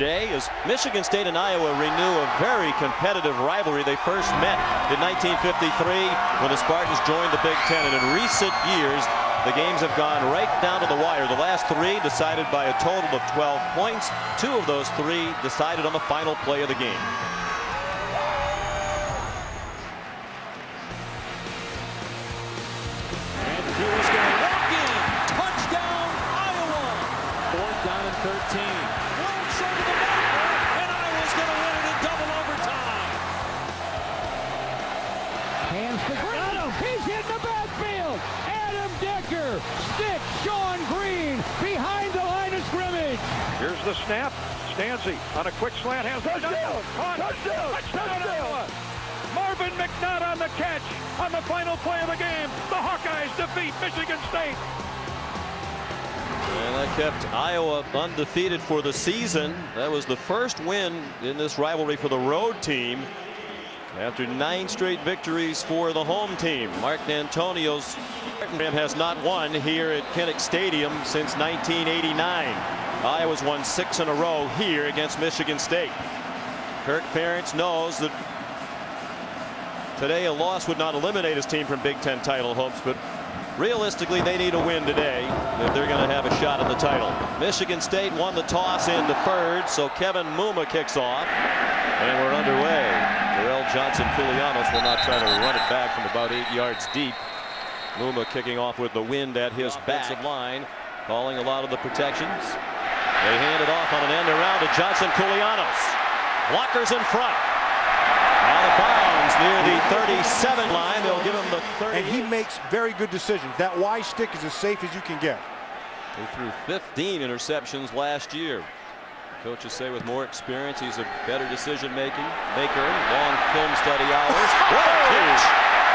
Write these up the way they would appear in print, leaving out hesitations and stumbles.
Today, as Michigan State and Iowa renew a very competitive rivalry. They first met in 1953 when the Spartans joined the Big Ten, and in recent years the games have gone right down to the wire. The last three decided by a total of 12 points. Two of those three decided on the final play of the game. And he was going to walk in. Touchdown, Iowa. 4th down and 13. Short of the back, and Iowa's going to win it in double overtime. Hands to Green. He's in the backfield. Adam Decker sticks Sean Green behind the line of scrimmage. Here's the snap. Stanzi on a quick slant. Has touchdown. Touchdown, Iowa. Marvin McNutt on the catch on the final play of the game. The Hawkeyes defeat Michigan State. And that kept Iowa undefeated for the season. That was the first win in this rivalry for the road team after 9 straight victories for the home team. Mark D'Antonio's program has not won here at Kinnick Stadium since 1989. Iowa's won 6 in a row here against Michigan State. Kirk Ferentz knows that today a loss would not eliminate his team from Big Ten title hopes, but realistically, they need a win today if they're going to have a shot at the title. Michigan State won the toss and deferred, so Kevin Muma kicks off, and we're underway. Darrell Johnson-Koulianos will not try to run it back from about 8 yards deep. Muma kicking off with the wind at his back. Line, calling a lot of the protections. They hand it off on an end around to Johnson-Koulianos. Blockers in front. Out of bounds near the 37 line. They'll give him the 30. And he makes very good decisions. That Y stick is as safe as you can get. He threw 15 interceptions last year. Coaches say with more experience, he's a better decision maker. Long film study hours. What a catch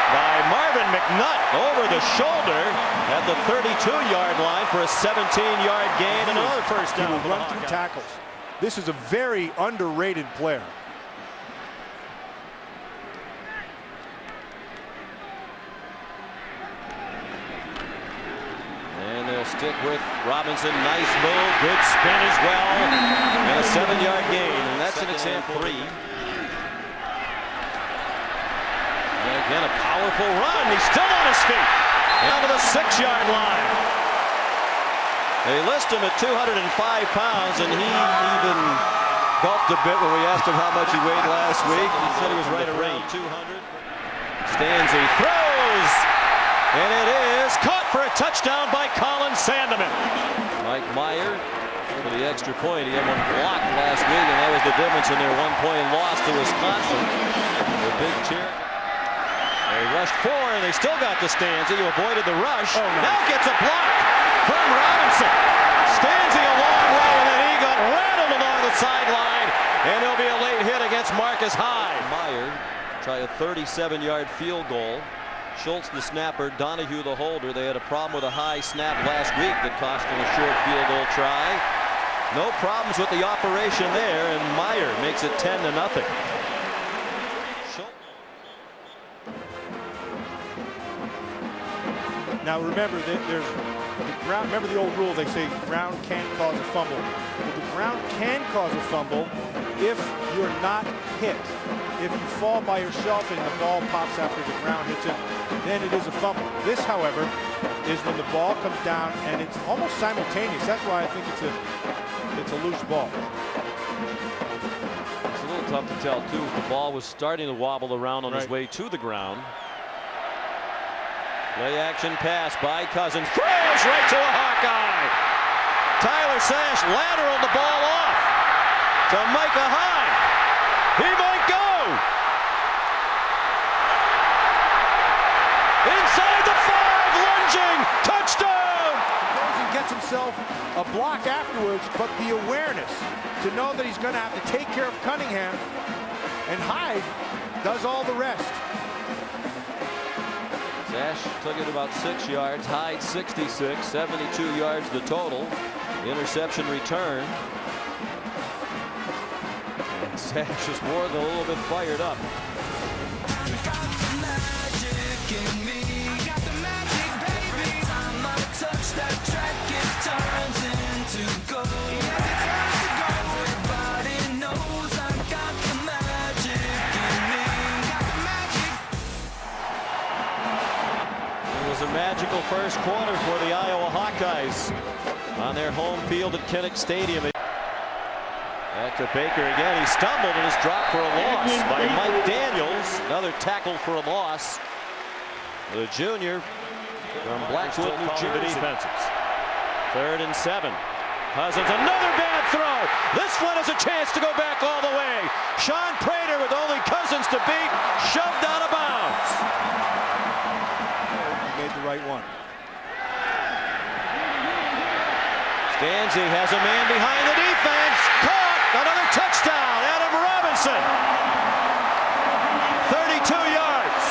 by Marvin McNutt over the shoulder at the 32-yard line for a 17-yard gain and another first down. He will run through tackles. This is a very underrated player. Stick with Robinson. Nice move. Good spin as well. And a 7-yard gain. And that's an example 3. And again, a powerful run. He's still on his feet. Down to the 6-yard line. They list him at 205 pounds, and he even gulped a bit when we asked him how much he weighed last week. He said he was right around 200. Stanzi throws. And it is caught for a touchdown by Colin Sandeman. Mike Meyer for the extra point. He had one blocked last week, and that was the difference in their 1-point loss to Wisconsin. The big cheer. They rushed 4, and they still got the Stanzi, who avoided the rush. Now gets a block from Robinson. Stanzi a long way, and then he got rattled along the sideline. And there'll be a late hit against Marcus Hyde. Meyer try a 37-yard field goal. Schultz the snapper, Donahue the holder. They had a problem with a high snap last week that cost them a short field goal try. No problems with the operation there, and Meyer makes it 10-0. Now remember that there's the ground. Remember the old rule, they say ground can cause a fumble. But the ground can cause a fumble if you're not hit. If you fall by yourself and the ball pops after the ground hits it, then it is a fumble. This, however, is when the ball comes down and it's almost simultaneous. That's why I think it's a loose ball. It's a little tough to tell too. The ball was starting to wobble around on his way to the ground. Play action pass by Cousins. Throws right to a Hawkeye. Tyler Sash lateraled the ball off to Micah Hyde. He might go. Inside the 5, lunging, touchdown! He goes and gets himself a block afterwards, but the awareness to know that he's going to have to take care of Cunningham, and Hyde does all the rest. Sash took it about 6 yards, Hyde 66, 72 yards the total. Interception return. And Sash is more than a little bit fired up. That track, it turns into gold. It turns to gold. magical first quarter for the Iowa Hawkeyes on their home field at Kinnick Stadium. Back to Baker again. He stumbled and is dropped for a loss by Mike Daniels. Another tackle for a loss. The junior from Blackwood, New Jersey. Defenses. 3rd and 7. Cousins, another bad throw. This one has a chance to go back all the way. Sean Prater with only Cousins to beat, shoved out of bounds. He made the right one. Stanzi has a man behind the defense. Caught. Another touchdown. Adam Robinson. 32 yards.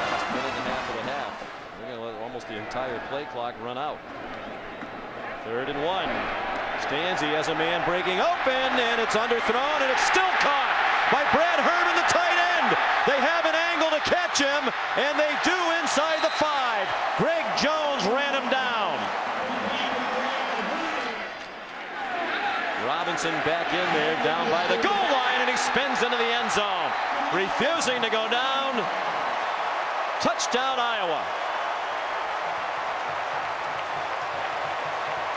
Last minute and a half of the half. We're going to let almost the entire play clock run out. 3rd and 1. Stanzi has a man breaking open, and it's underthrown, and it's still caught by Brad Herman, the tight end. They have an angle to catch him, and they do inside the 5. Greg Jones ran him down. Robinson back in there, down by the goal line, and he spins into the end zone. Refusing to go down. Touchdown, Iowa.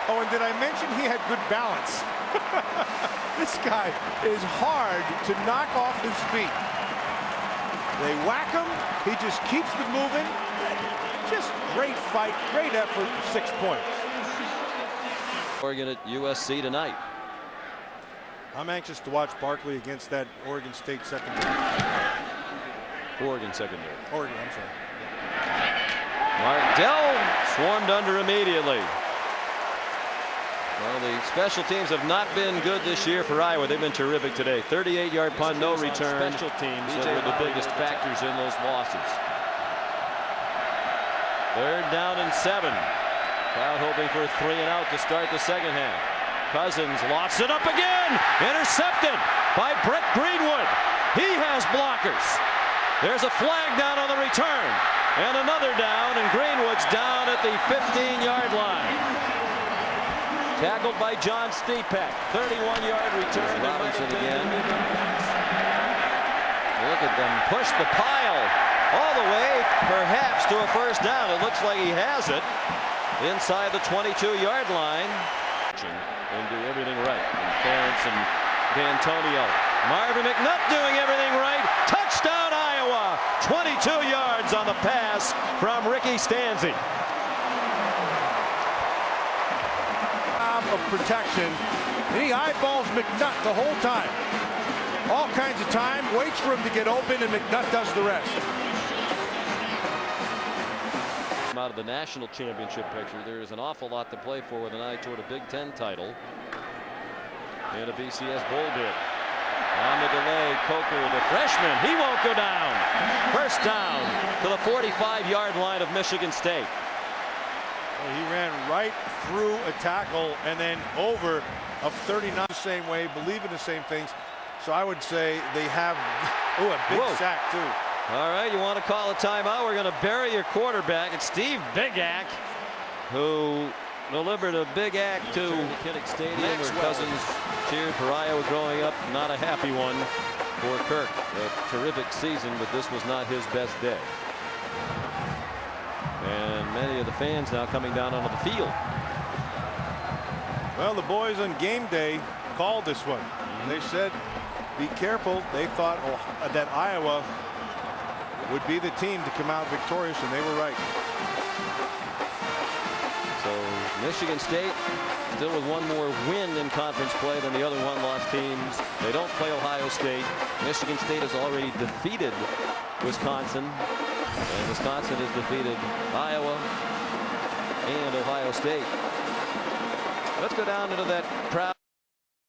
Oh, and did I mention he had good balance? This guy is hard to knock off his feet. They whack him. He just keeps them moving. Just great fight, great effort, 6 points. Oregon at USC tonight. I'm anxious to watch Barkley against that Oregon State secondary. Oregon secondary. Oregon, I'm sorry. Martell swarmed under immediately. Well, the special teams have not been good this year for Iowa. They've been terrific today. 38-yard punt, no return. Special teams that were the biggest factors in those losses. 3rd down and 7. Crowd hoping for a 3 and out to start the second half. Cousins lofts it up again. Intercepted by Brett Greenwood. He has blockers. There's a flag down on the return. And another down, and Greenwood's down at the 15-yard line. Tackled by John Stepak. 31-yard return. Robinson again. Look at them push the pile all the way, perhaps to a first down. It looks like he has it inside the 22-yard line. And do everything right. And Ferentz and D'Antonio. Marvin McNutt doing everything right. Touchdown, Iowa. 22 yards on the pass from Ricky Stanzi. Of protection, and he eyeballs McNutt the whole time. All kinds of time, waits for him to get open, and McNutt does the rest. Out of the national championship picture, there is an awful lot to play for with an eye toward a Big Ten title and a BCS bowl bid. On the delay, Coker, the freshman, he won't go down. First down to the 45-yard line of Michigan State. He ran right through a tackle and then over of 39 the same way, believe in the same things. So I would say they have a big sack too. All right, you want to call a timeout? We're going to bury your quarterback. It's Steve Bigack, who delivered a big act to Kinnick Stadium, where Cousins cheered for Iowa growing up. Not a happy one for Kirk. A terrific season, but this was not his best day. And many of the fans now coming down onto the field. Well, the boys on game day called this one. They said, be careful. They thought that Iowa would be the team to come out victorious, and they were right. So Michigan State still with one more win in conference play than the other one-loss teams. They don't play Ohio State. Michigan State has already defeated Wisconsin. And Wisconsin has defeated Iowa and Ohio State. Let's go down into that crowd.